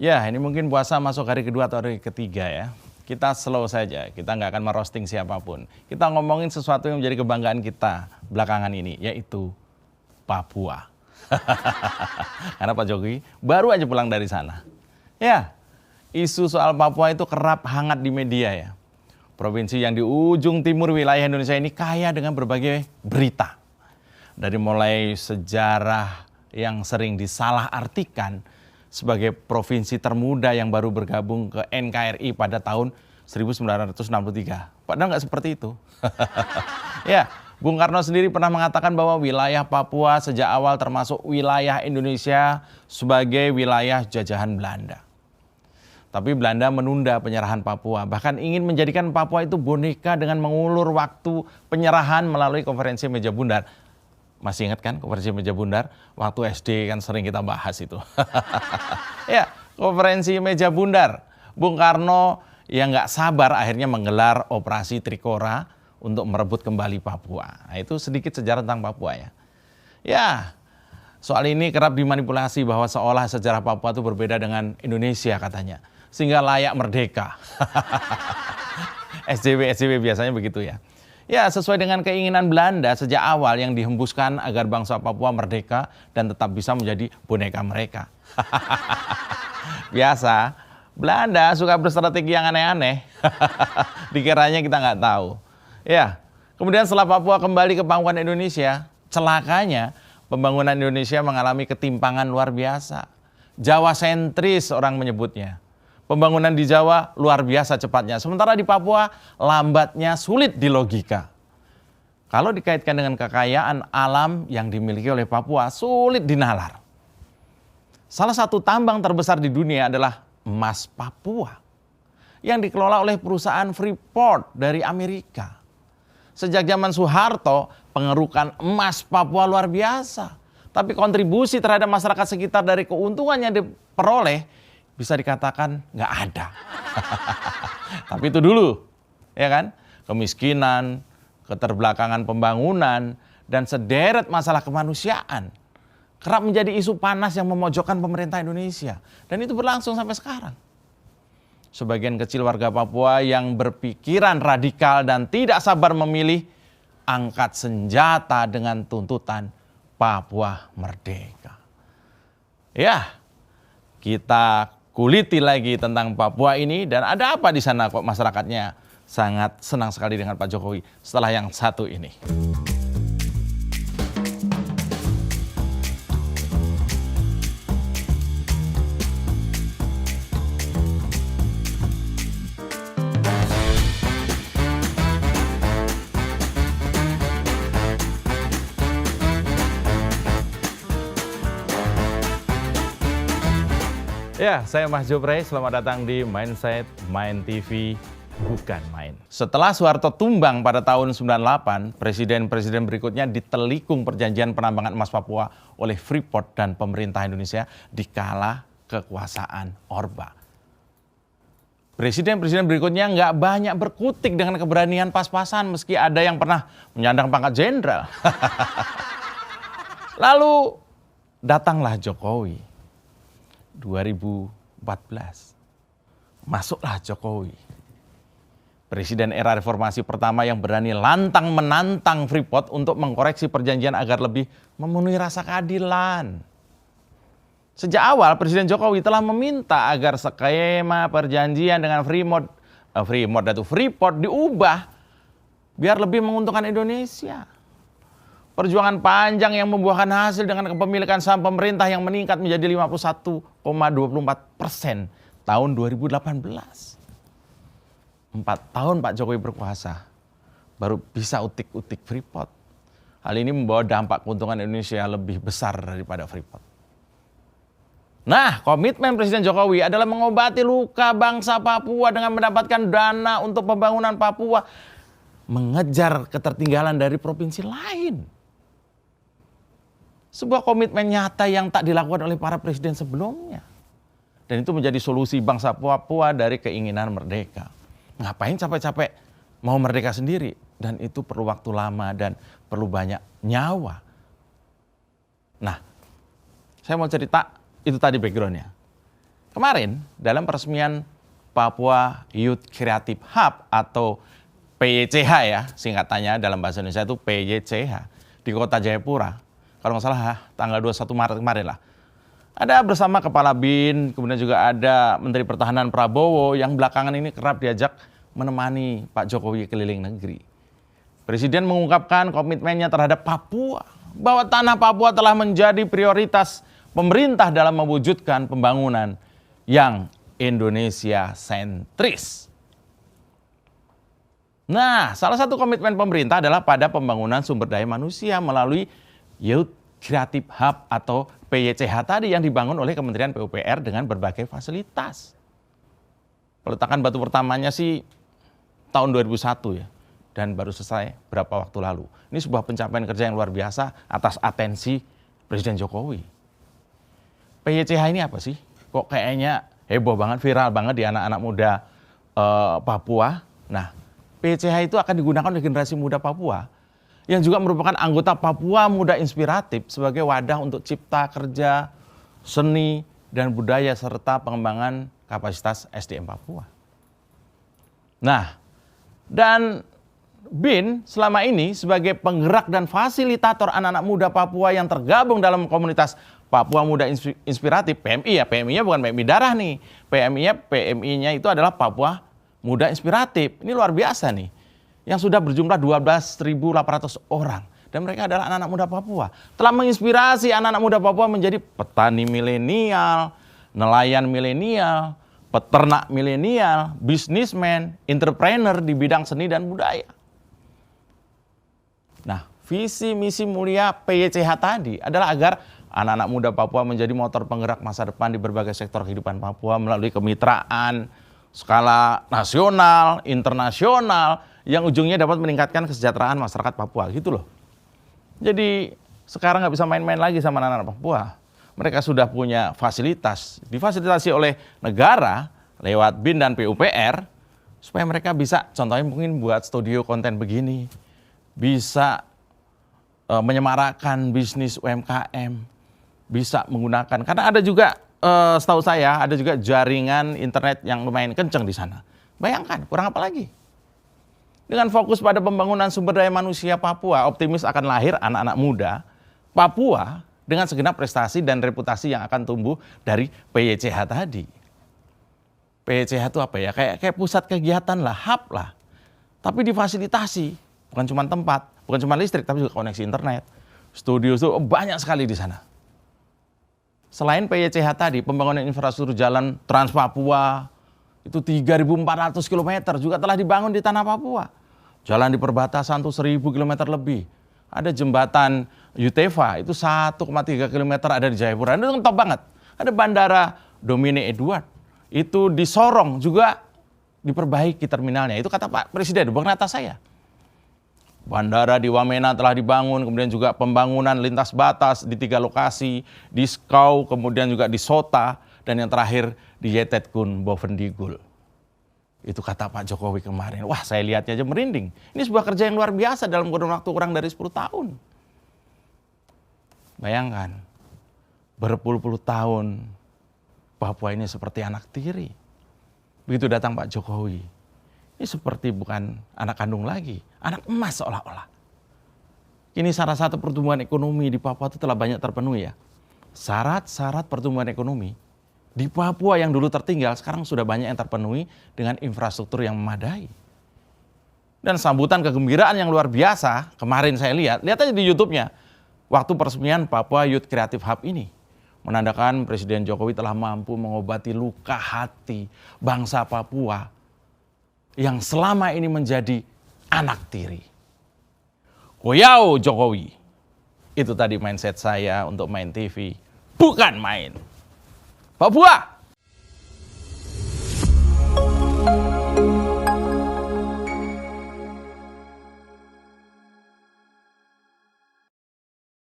Ya, ini mungkin puasa masuk hari kedua atau hari ketiga ya. Kita slow saja, kita nggak akan merosting siapapun. Kita ngomongin sesuatu yang menjadi kebanggaan kita belakangan ini, yaitu Papua. Karena Pak Jokowi baru aja pulang dari sana. Ya, isu soal Papua itu kerap hangat di media ya. Provinsi yang di ujung timur wilayah Indonesia ini kaya dengan berbagai berita. Dari mulai sejarah yang sering disalahartikan sebagai provinsi termuda yang baru bergabung ke NKRI pada tahun 1963. Padahal nggak seperti itu. Ya, Bung Karno sendiri pernah mengatakan bahwa wilayah Papua sejak awal termasuk wilayah Indonesia sebagai wilayah jajahan Belanda. Tapi Belanda menunda penyerahan Papua, bahkan ingin menjadikan Papua itu boneka dengan mengulur waktu penyerahan melalui konferensi meja bundar. Masih ingat kan konferensi meja bundar? Waktu SD kan sering kita bahas itu. Ya, konferensi meja bundar. Bung Karno yang nggak sabar akhirnya menggelar operasi Trikora untuk merebut kembali Papua. Nah, itu sedikit sejarah tentang Papua ya. Ya, soal ini kerap dimanipulasi bahwa seolah sejarah Papua itu berbeda dengan Indonesia katanya. Sehingga layak merdeka. SJW biasanya begitu ya. Ya, sesuai dengan keinginan Belanda sejak awal yang dihembuskan agar bangsa Papua merdeka dan tetap bisa menjadi boneka mereka. Biasa, Belanda suka berstrategi yang aneh-aneh. Dikiranya kita nggak tahu. Ya, kemudian setelah Papua kembali ke pangkuan Indonesia, celakanya pembangunan Indonesia mengalami ketimpangan luar biasa. Jawa sentris orang menyebutnya. Pembangunan di Jawa luar biasa cepatnya, sementara di Papua lambatnya sulit dilogika. Kalau dikaitkan dengan kekayaan alam yang dimiliki oleh Papua, sulit dinalar. Salah satu tambang terbesar di dunia adalah emas Papua, yang dikelola oleh perusahaan Freeport dari Amerika. Sejak zaman Soeharto, pengerukan emas Papua luar biasa. Tapi kontribusi terhadap masyarakat sekitar dari keuntungan yang diperoleh bisa dikatakan nggak ada. Tapi itu dulu, ya kan? Kemiskinan, keterbelakangan pembangunan, dan sederet masalah kemanusiaan kerap menjadi isu panas yang memojokkan pemerintah Indonesia. Dan itu berlangsung sampai sekarang. Sebagian kecil warga Papua yang berpikiran radikal dan tidak sabar memilih, angkat senjata dengan tuntutan Papua merdeka. Ya, kita kuliti lagi tentang Papua ini dan ada apa di sana kok masyarakatnya sangat senang sekali dengan Pak Jokowi setelah yang satu ini. Ya, saya Mas Jopray, selamat datang di Mindset Main TV, bukan main. Setelah Soeharto tumbang pada tahun 98, presiden-presiden berikutnya ditelikung perjanjian penambangan emas Papua oleh Freeport dan pemerintah Indonesia di kala kekuasaan Orba. Presiden-presiden berikutnya nggak banyak berkutik dengan keberanian pas-pasan meski ada yang pernah menyandang pangkat jenderal. Lalu datanglah Jokowi. 2014, masuklah Jokowi. Presiden era reformasi pertama yang berani lantang menantang Freeport untuk mengkoreksi perjanjian agar lebih memenuhi rasa keadilan. Sejak awal Presiden Jokowi telah meminta agar skema perjanjian dengan Freeport diubah biar lebih menguntungkan Indonesia. Perjuangan panjang yang membuahkan hasil dengan kepemilikan saham pemerintah yang meningkat menjadi 51,24% tahun 2018. 4 tahun Pak Jokowi berkuasa, baru bisa utik-utik Freeport. Hal ini membawa dampak keuntungan Indonesia lebih besar daripada Freeport. Nah, komitmen Presiden Jokowi adalah mengobati luka bangsa Papua dengan mendapatkan dana untuk pembangunan Papua, mengejar ketertinggalan dari provinsi lain. Sebuah komitmen nyata yang tak dilakukan oleh para presiden sebelumnya. Dan itu menjadi solusi bangsa Papua dari keinginan merdeka. Ngapain capek-capek mau merdeka sendiri? Dan itu perlu waktu lama dan perlu banyak nyawa. Nah, saya mau cerita, itu tadi backgroundnya. kemarin dalam peresmian Papua Youth Creative Hub atau PYCH ya, singkatannya dalam bahasa Indonesia itu PYCH di Kota Jayapura. Kalau nggak salah tanggal 21 Maret kemarin lah. Ada bersama Kepala BIN, kemudian juga ada Menteri Pertahanan Prabowo yang belakangan ini kerap diajak menemani Pak Jokowi keliling negeri. Presiden mengungkapkan komitmennya terhadap Papua, bahwa tanah Papua telah menjadi prioritas pemerintah dalam mewujudkan pembangunan yang Indonesia sentris. Nah, salah satu komitmen pemerintah adalah pada pembangunan sumber daya manusia melalui Youth Creative Hub atau PYCH tadi yang dibangun oleh Kementerian PUPR dengan berbagai fasilitas. Peletakan batu pertamanya sih tahun 2001 ya, dan baru selesai berapa waktu lalu. Ini sebuah pencapaian kerja yang luar biasa atas atensi Presiden Jokowi. PYCH ini apa sih? Kok kayaknya heboh banget, viral banget di anak-anak muda Papua. Nah, PYCH itu akan digunakan oleh generasi muda Papua yang juga merupakan anggota Papua Muda Inspiratif sebagai wadah untuk cipta kerja, seni, dan budaya serta pengembangan kapasitas SDM Papua. Nah, dan BIN selama ini sebagai penggerak dan fasilitator anak-anak muda Papua yang tergabung dalam komunitas Papua Muda Inspiratif, PMI ya, PMI-nya bukan PMI darah nih. PMI-nya itu adalah Papua Muda Inspiratif. Ini luar biasa nih. Yang sudah berjumlah 12.800 orang. Dan mereka adalah anak-anak muda Papua. Telah menginspirasi anak-anak muda Papua menjadi petani milenial, nelayan milenial, peternak milenial, bisnismen, entrepreneur di bidang seni dan budaya. Nah, visi misi mulia PYCH tadi adalah agar anak-anak muda Papua menjadi motor penggerak masa depan di berbagai sektor kehidupan Papua melalui kemitraan skala nasional, internasional, yang ujungnya dapat meningkatkan kesejahteraan masyarakat Papua, gitu loh. Jadi sekarang nggak bisa main-main lagi sama anak-anak Papua. Mereka sudah punya fasilitas, difasilitasi oleh negara lewat BIN dan PUPR, supaya mereka bisa, contohnya mungkin buat studio konten begini, bisa menyemarakkan bisnis UMKM, bisa menggunakan, karena ada juga, setahu saya, ada juga jaringan internet yang lumayan kencang di sana. Bayangkan, kurang apa lagi? Dengan fokus pada pembangunan sumber daya manusia Papua, optimis akan lahir anak-anak muda Papua dengan segenap prestasi dan reputasi yang akan tumbuh dari PYCH tadi. PYCH itu apa ya? Kayak pusat kegiatan lah, hub lah. Tapi difasilitasi, bukan cuma tempat, bukan cuma listrik, tapi juga koneksi internet. Studio itu banyak sekali di sana. Selain PYCH tadi, pembangunan infrastruktur jalan Trans Papua itu 3.400 km juga telah dibangun di tanah Papua. Jalan di perbatasan itu 1.000 km lebih. Ada jembatan Yutefa itu 1,3 km ada di Jayapura. Itu top banget. Ada bandara Dominic Edward. Itu di Sorong juga diperbaiki terminalnya. Itu kata Pak Presiden, bukan kata saya. Bandara di Wamena telah dibangun, kemudian juga pembangunan lintas batas di 3 lokasi, di Skau, kemudian juga di Sota, dan yang terakhir di Yetetkun Bovendigul. Itu kata Pak Jokowi kemarin. Wah, saya lihatnya aja merinding. Ini sebuah kerja yang luar biasa dalam kurun waktu kurang dari 10 tahun. Bayangkan, berpuluh-puluh tahun Papua ini seperti anak tiri. Begitu datang Pak Jokowi, ini seperti bukan anak kandung lagi, anak emas seolah-olah. Kini syarat-syarat pertumbuhan ekonomi di Papua itu telah banyak terpenuhi ya. Syarat-syarat pertumbuhan ekonomi di Papua yang dulu tertinggal sekarang sudah banyak yang terpenuhi dengan infrastruktur yang memadai. Dan sambutan kegembiraan yang luar biasa kemarin saya lihat aja di YouTube-nya. Waktu peresmian Papua Youth Creative Hub ini menandakan Presiden Jokowi telah mampu mengobati luka hati bangsa Papua yang selama ini menjadi anak tiri. Koyau Jokowi. Itu tadi mindset saya untuk Main TV. Bukan main. Papua